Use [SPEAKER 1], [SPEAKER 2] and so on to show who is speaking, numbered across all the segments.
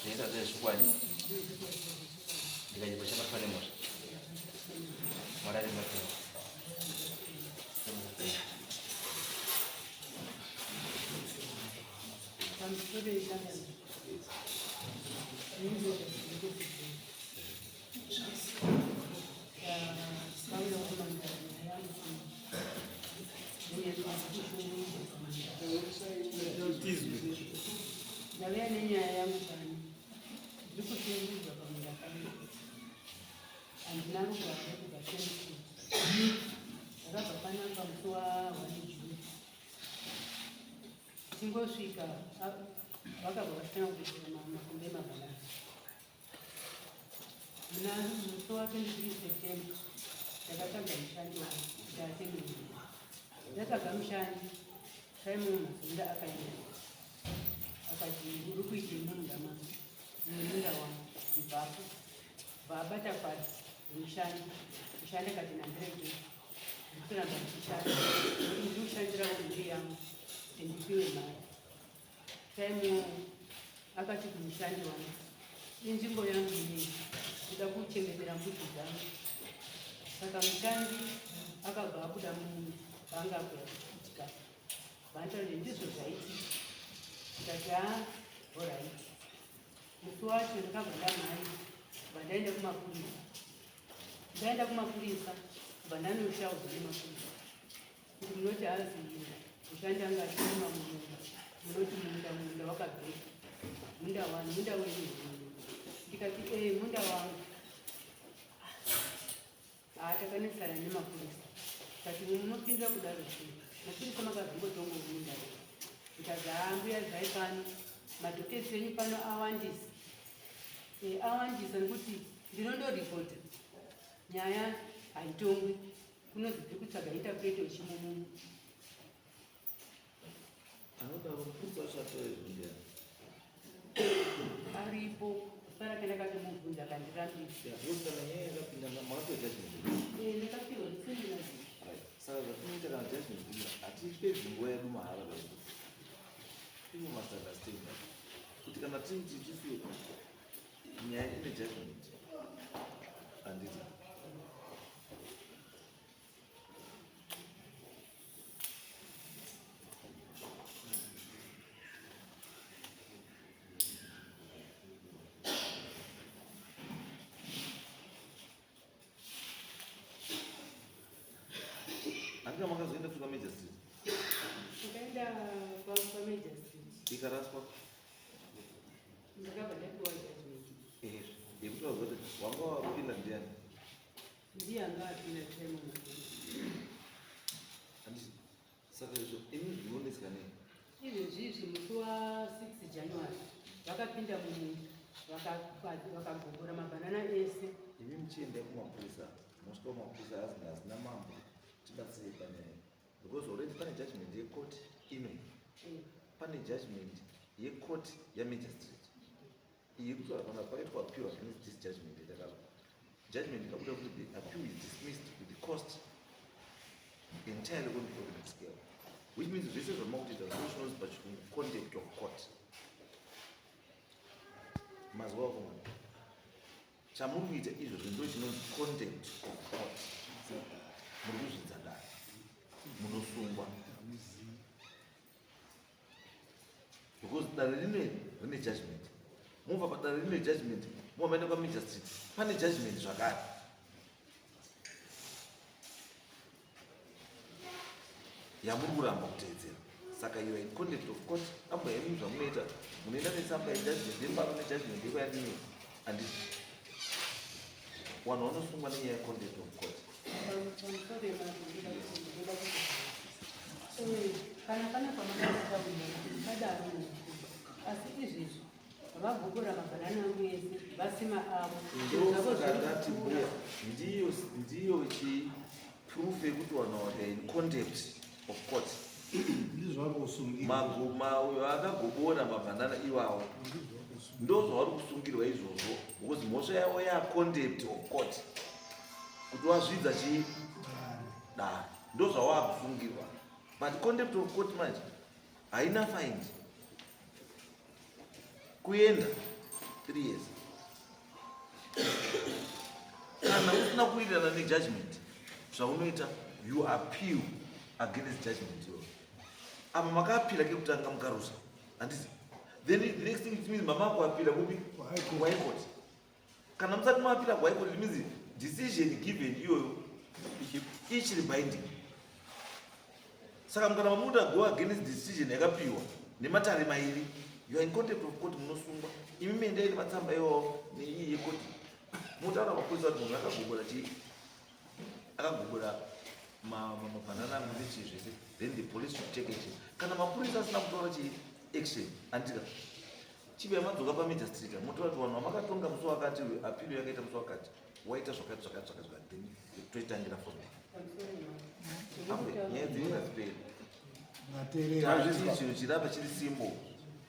[SPEAKER 1] Ita zai su kwani daga yi bashe mafane musu mara da mafi
[SPEAKER 2] Singosvika vakabva vasina kuita makumbe mabanana muna musi wa23 September ndakatanga mushandi ndatemiri ndakaga mushandi Simon Mazunda akaenda akati uri kuite mundama munda wangu ibhapo bhabata kwati mushandi akati nandireke ndikuramba muchishanda ndikushandirawo mhuri yangu ndipiwe mari. Simon akati kumushandi wangu inzvimbo yangu inei kuda kuchengetera mbudzi dzangu. Saka mushandi akabva akuda munhu paanga kuitika vantaure ndizvo zvaiti tikati oraiti. Musi wacho ndakabva ndamhanya kubva ndaenda kumapurisa. Ndaenda kumapurisa kubva ndanoshaudzwa nemapurisa kuti munoti haziira mushandi anga achirima mumunda munoti munda wakabheka munda wani munda wenyu. Ndikati munda wangu. Takanesana nemapurisa kati munopindira kudaro sei mapurisa makazombotongo munda ndikazi mbuya zai pano madhokesi enyu pano awandisa awandisa nekuti ndinondoripota nyaya haitongwi kunozi tiri kutsvaga interpreter wechimumumu.
[SPEAKER 1] anoda mupurisa achatoezvondia
[SPEAKER 2] aripo sara kendakati mubvunza kandirambisa
[SPEAKER 1] kana nyaya yakapinda makatoita
[SPEAKER 2] ndakapirwa ndiseninazi.
[SPEAKER 1] saka zvatinoita kana judgment hatipedzi nguva yedu mahara imo masunderstanding kuti kana tinti tisu nyaya ine judgment handiti andika makazoenda kusuka Major Street
[SPEAKER 2] ndikaenda paMajor Street
[SPEAKER 1] ikaraswa
[SPEAKER 2] ndakabva ndapiwa judgment
[SPEAKER 1] yekuti wazoti wanga wapinda ndiani
[SPEAKER 2] ndiyanga apinda Simon
[SPEAKER 1] handiti saka izvo ini zvinoneswa nei
[SPEAKER 2] izvezvizvi musi wa6 January vakapinda mumunda vakagogora mabhanana ese.
[SPEAKER 1] imi muchienda kumapurisa mosvika kumapurisa hazina mambo tibatsire panyaya because already pane judgment yekoti imwe pane judgment yekoti yaMajor Street iyi kuti vakana paipo appeal against this judgment yatakapa judgment ikabuda kuti the appeal is dismissed with the cost entirely on the economic scale, which means this is remote resolutions but contempt of court. Mazwa kumana chamuri kuita izvo zvinhu chinonzi contempt of court. Muri kuzvidza dai munosungwa because dare rine judgment. Mubva padare rine judgment mumaenda kwaMajor Street pane judgment zvakare. Yamuri kuramba kuteedzera. Saka you are in contempt of court. Amba yenyu zvamunoita munoenda nesamba yejudgment yembaro nejudgment yekwayadini handiti wanhu vanosungwa nenyaya yecontempt of court.
[SPEAKER 2] Kana pane pamakataura kadaro asi izvezvi vagogora mabhanana angu ese vasima avo
[SPEAKER 1] ndosakandati mbuya ndiyo chiproof yekuti vanhu vakaita in contempt of court. Maguma uyo akagobora mabhanana iwawo ndozvavari kusungirwa izvozvo because mhosva yavo yacontempt of court kuti wazvidza chii dare ndozvawaakusungirwa but contempt of court manje haina fine kuenda 3 years. Kana usina kuwirirana nejudgment zvaunoita, you appeal against judgment iyoyo. Apa makaapira kekutanga mukarusa, handisi? Then the next thing it means mama kuapira kupi kuhigh court. Kana musati maapira kuhigh court, it means decision given iyoyo ichiri binding. Saka mukana mamuda go against decision yakapiwa nematare mairi, you are in contempt of court, munosungwa. Imi mendei nematsamba iwawo neiyi yekoti. Mutaura mapolisa kuti munhu akagubura mabhanana munechii zvese, then the police should take action. Kana mapurisa asina kutora action, andika chibe madzoka pamajor street, mutora kuti vanhu vamakatonga musi wakati, appeal yakaita musi wakati, waita zvakati, then toitangira from there. Nyaya dzinenge dzipera. Chinhu chirapa chiri simple.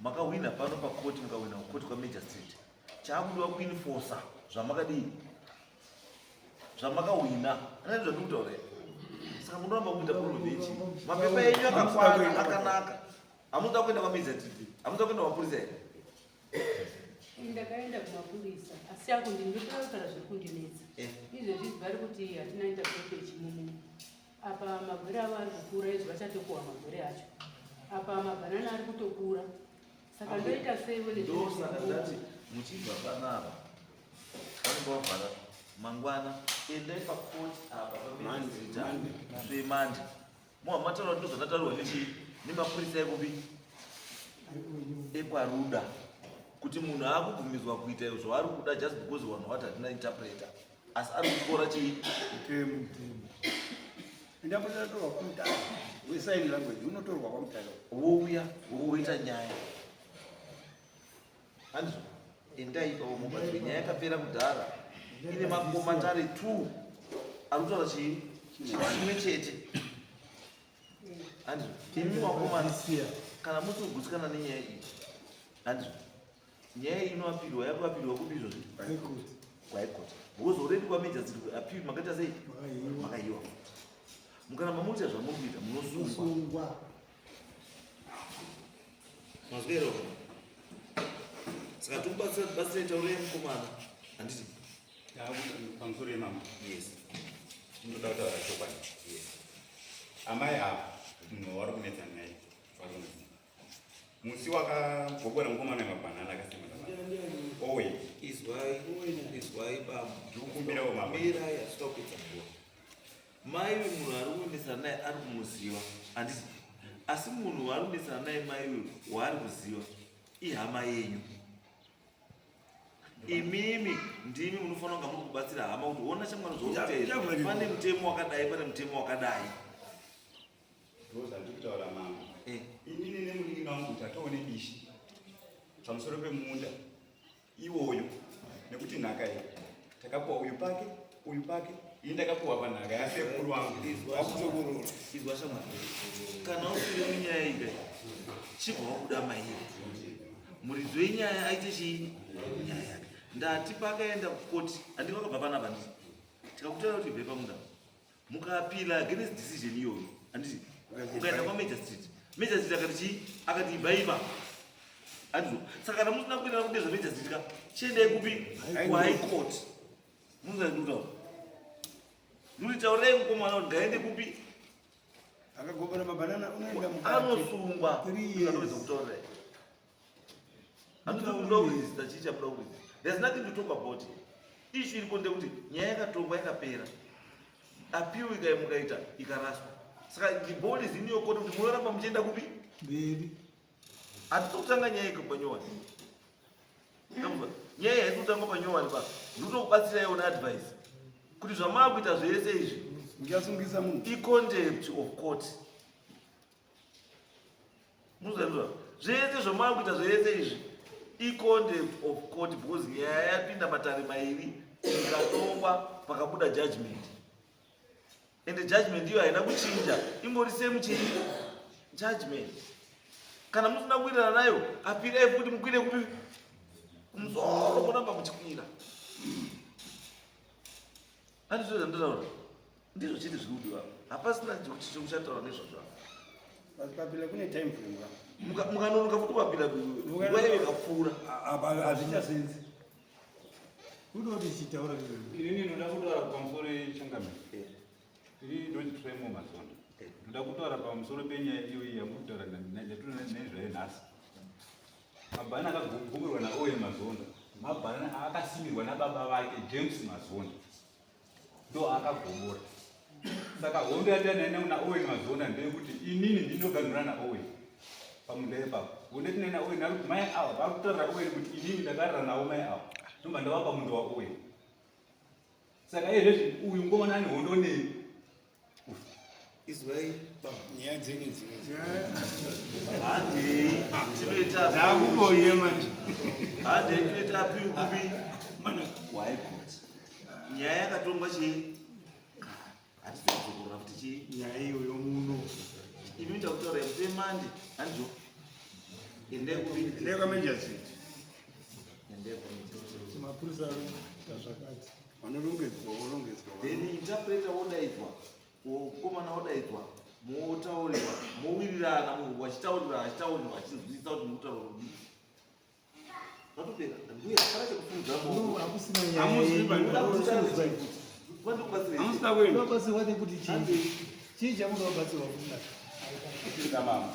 [SPEAKER 1] Makawina pano pakoti, mukawina kukoti kwamajor street, chaakudiwa kuinforsa zvamakadii, zvamakawina. Anditi zvandiri kutaura here. Saka munoramba muita provechi, mapepa enyu akakwana akanaka, hamunoda kuenda kwamajor street, hamunoda kuenda kumapurisa here.
[SPEAKER 2] Ndakaenda kumapurisa, asi ndinotaura zviri kundinetsa. Izvezvi vari kuti hatina interpretation mumunhu. Apa magwere avo ari kukura, izvo vachatokuhwa magwere acho. Apa mabhanana ari kutokura. Saka ndoita sei wele
[SPEAKER 1] ndo saka ndati muchibva panapa vanenge vavhara mangwana, endai pakoti apa pamandi muhamataura ndo zvandataurwa nemapurisa ekupi ekwaruda, kuti munhu akubvumidzwa kuita zvaari kuda just because vanhu vati hatina interpreter, asi ari kutora chii
[SPEAKER 3] mutemo. Ndapotatorwa kumutaro wesign language unotorwa kwamutaro
[SPEAKER 1] wouya woita nyaya. Handizvo, endai ipapo mubatsiri. Nyaya yakapera kudhara, ine makomatari 2 ari kutaura chii chimwe chete. Handizvo, imi makomana kana musi kugutsikana nenyaya iyi, handizvo, nyaya iyi inoapirwa, yakuapirwa kupi izvozvi kuhigh court, because already kwamajor street appeal makaita sei, makaiwa. Mukana mamuita zvamuri kuita munosungwa. Mazwero. Saka tumubatsire taurei mukomana, handiti?
[SPEAKER 4] Pamusoro yemama.
[SPEAKER 1] Yes.
[SPEAKER 4] Ndinoda kutaura chokwadi.
[SPEAKER 1] Yes.
[SPEAKER 4] Amai ava munhu wari kunetsana naye musi wakagobora mukomana mabhanana akasema owe
[SPEAKER 1] Izwai baba.
[SPEAKER 4] ndikukumbirawo mama.
[SPEAKER 1] Mira yasitoka kuita nguva. Mai munhu ari kunesana naye ari kumuziva, handiti? Asi munhu ari kunesana naye mai waari kuziva ihama yenyu. Imimi ndimi munofanira kunga muri kubatsira hama kuti ona chamwari zvokuteera, pane mutemo wakadai, pane mutemo wakadai.
[SPEAKER 4] Ndozvandiri kutaura mama. Inini nemunin'ina wangu tatoone dishi pamusoro pemunda iwoyo, nekuti nhaka iyi takapuwa uyu pake, ini ndakapuwa panhaka yasekuru wangu.
[SPEAKER 1] Izwa shamwari, kana usiri munyaya iyi chibva wakuda mairi, muridzi wenyaya aite chii nyaya yake. Ndati pakaenda kukoti, handika vakabva panapa, handiti? Tikakutaura kuti ibve pamunda, mukaapira against decision iyoyo, handiti? Ukaenda kwamajor street, major street akati chii, akati ibaiba, handizvo? Saka kana musina kuenda kuti zvamajor street ka chiendai kupi kuhigh court. Munozandikutaura nuri taurei mukomana kuti ngaende kupi,
[SPEAKER 3] akagobora mabhanana unoenda
[SPEAKER 1] anosungwa. Andoweza kutaura handinokuda chii chamuda kuita. There's nothing to talk about here. Issue iri konde kuti nyaya yakatongwa yakapera, appeal mukaita ikaraswa. Saka the ball is in your court kuti munoramba muchienda kupi mberi. Hatitotanga nyaya ikapanyowani. Nyaya haitotanga panyowani pa. Ndinokubatsira iwo advice kuti zvamakuita zvese izvi
[SPEAKER 3] ngiasungisa munhu
[SPEAKER 1] i-contempt of court. Muzandizwa zvese zvamakuita zvese izvi i-contempt of court, because nyaya yapinda matare mairi ikatongwa pakabuda judgment, and the judgment iyo haina kuchinja, ingori same judgment. Kana musina kuwirirana nayo, apirai futi mukwire kupi kumusoro, moramba muchikwira. Handizvo zvandinotaura, ndizvo chete zviri kudiwa, hapasina chekushataura nezvazvo.
[SPEAKER 3] Papila kune time frame ka.
[SPEAKER 1] Mukanonoka futi papila nguva yakapfuura.
[SPEAKER 3] Apa hazvichasenzi.
[SPEAKER 5] Kudoti chitaura
[SPEAKER 4] inini ndoda kutaura pamusoro yechangamiro. Ini ndochitremo mazonda. Ndoda kutaura pamusoro penyaya iyo yamutaura nezvayo nhasi. Mabhanana akagumburwa naOwen Mazonda. Mabhanana akasimirwa nababa vake James Mazonda. Ndo akagombora. Saka hondo yatanaenda kuna Owen Mazonda ndeyekuti inini ndinoganhura naOwen pamunda ipapo. Hondo tinaenda Owen ari kuti mai ava vakutaurira Owen kuti inini ndakarira nawo mai ava ndomba ndava pamunda waOwen. Saka izvezvi uyu ngomana ane hondo nei
[SPEAKER 1] Izwai
[SPEAKER 3] Nyaya dzenye dzimwe.
[SPEAKER 1] handei tinoita
[SPEAKER 3] Ndakuboye manje.
[SPEAKER 1] handei tinoita api ukupi mana waikoti nyaya yakatongwa chii hatisizokurora kuti chii
[SPEAKER 3] Nyaya iyo yomuno.
[SPEAKER 1] inoita kutaura yekute mande handizo endei kupi
[SPEAKER 3] Ndeka managers.
[SPEAKER 1] endei kupi
[SPEAKER 5] mapurisa zvakati.
[SPEAKER 3] Vanorongedzwa vorongedzwa.
[SPEAKER 1] then interpreter wodaidzwa ukomana wodaidzwa motaurirwa mowirirana munhu wachitaurirwa achizwisisa kuti mutauro rudii vatopera uye hapana chekufunza
[SPEAKER 5] Hakusina
[SPEAKER 3] Hamusina kuenda.
[SPEAKER 5] Wabatsirwa nekuti chii chamunobatsirwa kudai.
[SPEAKER 4] kutirika mama.